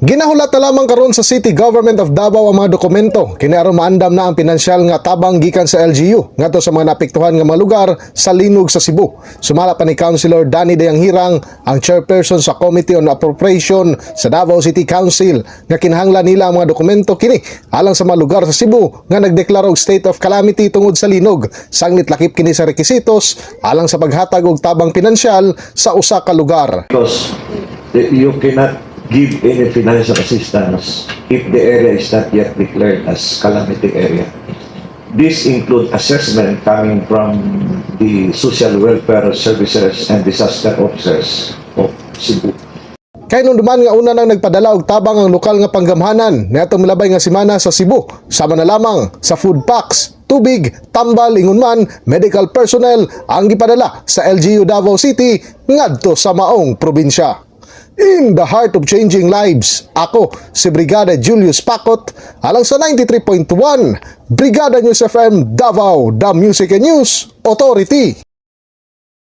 Ginahulat na lamang karon sa City Government of Davao ang mga dokumento kini aron maandam na ang pinansyal nga tabang gikan sa LGU ngadto sa mga napektuhan nga mga lugar sa linog sa Cebu. Sumala pa ni Councilor Danny Dayanghirang, ang chairperson sa Committee on Appropriation sa Davao City Council, nga kinahanglan nila ang mga dokumento kini alang sa mga lugar sa Cebu nga nagdeklara og state of calamity tungod sa linog. Sanglit lakip kini sa requisitos alang sa paghatag og tabang pinansyal sa usa ka lugar. Because you cannot give any financial assistance if the area is not yet declared as calamity area. This include assessment coming from the Social Welfare Services and Disaster Officers of Cebu. Kay nung duman nga una nang nagpadala og tabang ang lokal nga panggamhanan niadtong milabay nga semana sa Cebu, sama na lamang sa food packs, tubig, tambal, ingon man, medical personnel ang gipadala sa LGU Davao City ngadto sa maong probinsya. In the heart of changing lives, ako si Brigada Julius Pacot alang sa 93.1 Brigada News FM Davao, the Music and News Authority.